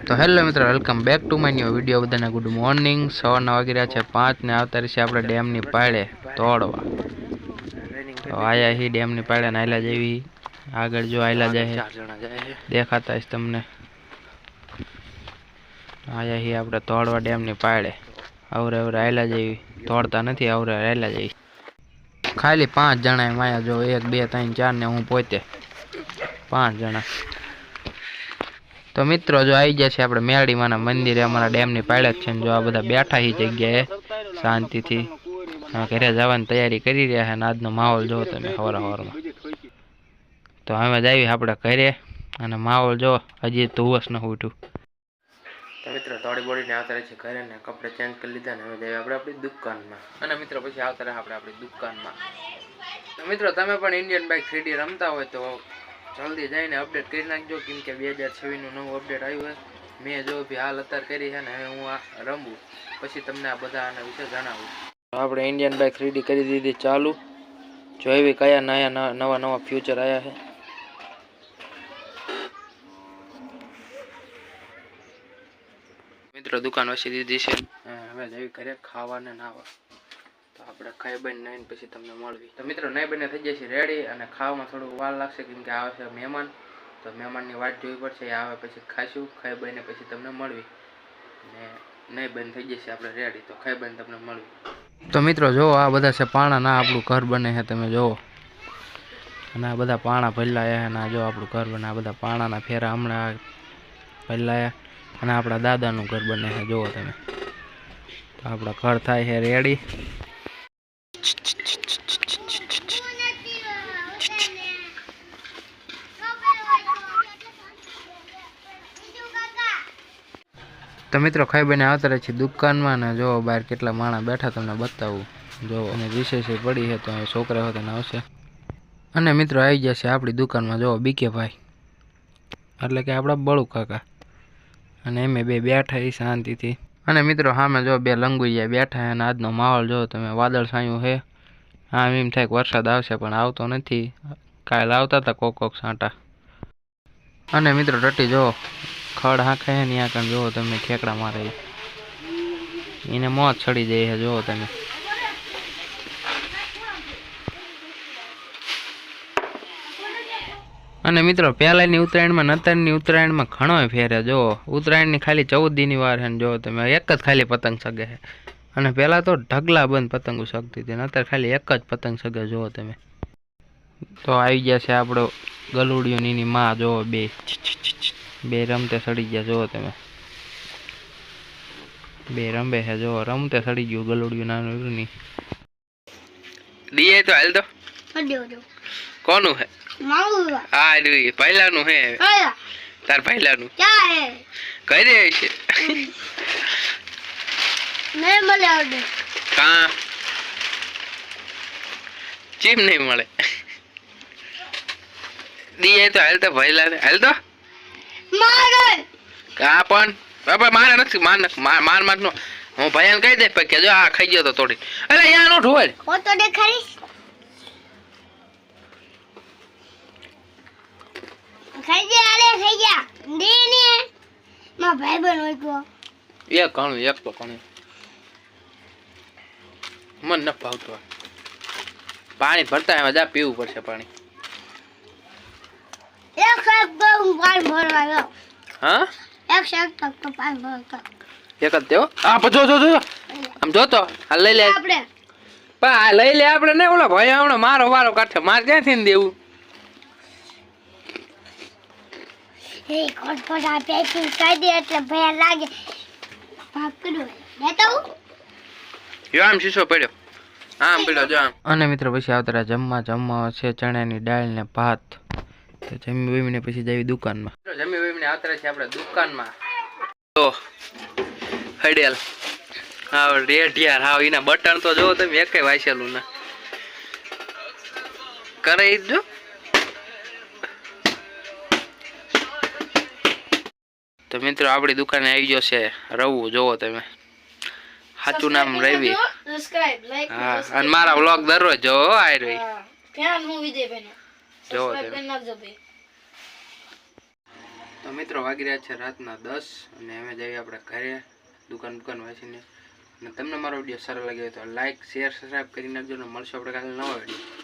તો હેલો મિત્રો, welcome back to my new video. બધાને ગુડ મોર્નિંગ. સવારના વાગી રહ્યા છે 5 ને આવતા રહેશે આપણે ડેમની પાળે તોડવા. તો આયા હી ડેમની પાળે ને આયલા જેવી આગળ જો આયલા જાય દેખાતા હશે તમને. આયા હી આપણે તોડવા ડેમની પાળે આવરે આવરે આયલા જેવી તોડતા નથી, આવરે આયલા જેવી. ખાલી 5 જણા માયા જો 1 2 3 4 ને હું પોતે 5 જણા. તો મિત્રો જો આવી ગયા છે આપણે મેરડીમાના મંદિરે, અમારા ડેમની પાળે જ છે. જો આ બધા બેઠા હી જગ્યાએ શાંતિથી ઘરે જવાની તૈયારી કરી રહ્યા છે. અને આજનો માહોલ જો તમે હવારમાં. તો હવે જ આપણે ઘરે અને માહોલ જો હજી ધુવસ ન ઉઠ્યું. તો મિત્રો થોડી બોડીને આવતા રહે છે ઘરે ને કપડે ચેન્જ કરી લીધા ને હવે જઈએ આપણે આપણી દુકાનમાં. અને મિત્રો પછી આવતા રહે આપણે આપણી દુકાનમાં. તો મિત્રો તમે પણ ઇન્ડિયન બાઇક 3D રમતા હોય તો જલ્દી જઈને અપડેટ કરી નાખજો, કેમ કે 2026નું નવું અપડેટ આવ્યું છે. મેં જો બી હાલ અત્યારે કરી છે ને હવે હું આ રમું પછી તમને આ બધા આના વિશે જણાવું. આપણે ઇન્ડિયન બાઇક 3D કરી દીધી ચાલુ. જોઈવી કયા નવા ફ્યુચર આવ્યા છે. મિત્રો દુકાન વસી દીધી છે, હવે જઈ ઘરે ખાવા ને નાવા. તો આપણે ખાઈ બની નાઈને પછી તમને મળવી. તો મિત્રો નહીં બને થઈ જશે રેડી, અને ખાવામાં થોડું વાર લાગશે કેમ કે આવે છે મહેમાન. તો મહેમાનની વાટ જોવી પડશે, એ આવે પછી ખાઈશું. ખાઈ બને પછી તમને મળવી ને નહીં બને થઈ જશે આપણે રેડી. તો ખાઈ બને તમને મળવી. તો મિત્રો જો આ બધા છે પાણા ના આપણું ઘર બને છે તમે જુઓ. અને આ બધા પાણા ભરલાયા અને જો આપણું ઘર બને. આ બધા પાણાના ફેરા હમણાં ભરલાયા અને આપણા દાદાનું ઘર બને છે જુઓ તમે. તો આપણા ઘર થાય છે રેડી. તો મિત્રો ખાઈ બને આવતા રહે છે દુકાનમાં ને જો બહાર કેટલા માણસ બેઠા તમને બતાવું. જો અને વિશેષ પડી છે તો છોકરા હોય તો આવશે. અને મિત્રો આવી જશે આપણી દુકાનમાં જો બીકે ભાઈ, એટલે કે આપણા બળુ કાકા. અને એમે બે બેઠા એ શાંતિથી. અને મિત્રો સામે જો 2 લંગુરિયા બેઠા. અને આજનો માહોલ જો તમે વાદળ છાયું છે. આમ એમ થાય કે વરસાદ આવશે પણ આવતો નથી. કાલ આવતા હતા કોક છાંટા. અને મિત્રો ટટી જો ખડ હાંખે છે ને ત્યાં જુઓ તમે ઠેકડા મારે એને મોત ચડી જાય છે જુઓ તમે. અને મિત્રો પહેલાંની ઉત્તરાયણમાં નતરની ઉત્તરાયણમાં ઘણો ફેરે જો. ઉત્તરાયણની ખાલી 14 દીની વાર છે ને જો તમે એક જ ખાલી પતંગ સગે છે. અને પહેલાં તો ઢગલા બંધ પતંગો સગતી હતી, અત્યારે ખાલી એક જ પતંગ સગે જુઓ તમે. તો આવી ગયા છે આપણો ગલુડિયોની માં જો બે રમતે સડી ગયા જુઓ તમે. 2 રમે છે જો રમતે સડી ગયું ગલુડિયું નાનું ની. દીએ તો હાલ તો કોનું હે? હા રી પહેલાનું હે. તાર પહેલાનું કઈ દે છે કા ચીમ નહીં મળે. દીએ તો હાલ તો પહેલા હાલ તો કા પણ બાપા મારે નથી માર નો. હું ભયાન કહી દે કે જો આ ખાઈ ગયો તો થોડી. અરે અહીંયા નો ઢોળ તો દેખાડીશ. ખાઈ જા અરે ખાઈ જા દે ને માં ભાઈ બન હોય તો એક કણું એક તો કણું મન ન ભાવતો. પાણી ભરતા એમાં જા પીવું પડશે પાણી. એક સાહેબ હું પાણી ભરવા ગયો. હા એક સાહેબ તો પાણી ભરતા એક જ દેવો. આ જો જો જો આમ જોતો આ લઈ લે આપણે. પણ આ લઈ લે આપણે ને ઓલા ભાઈ હમણાં મારો વારો કાઢે. મારે ક્યાંથી ને દેવું? એ કોટ આ પેકિંગ કરી દે એટલે ભયા લાગે ભાગ કર્યો લેતો હું યો આમ શીશો પડ્યો આમ પડ્યો જો આમ. અને મિત્રો પછી આવતા જમવા છે ચણાની દાળ ને ભાત. તો જમી વમીને પછી જઈએ દુકાનમાં. જમી વમીને આવતા છે આપણે દુકાનમાં. તો હડેલ હા રેડ યાર હા એના બટન તો જો તમે એકે વાંચેલું ના કરે જો. તો મિત્રો આપણી દુકાને આવી ગયો છે રવું જોવો તમે. સાચું નામ રવિ. હા અને મારા વ્લોગ દરરોજ જોવો આવી રહી જોવો તમે. તો મિત્રો વાગી રહ્યા છે રાતના 10 અને અમે જઈએ આપણે ઘરે દુકાન વાંચીને. અને તમને મારો વિડીયો સારો લાગ્યો હોય તો લાઈક શેર સબસ્ક્રાઈબ કરી નાખજો. ને મળશું આપણે કાલે નવા વિડીયો.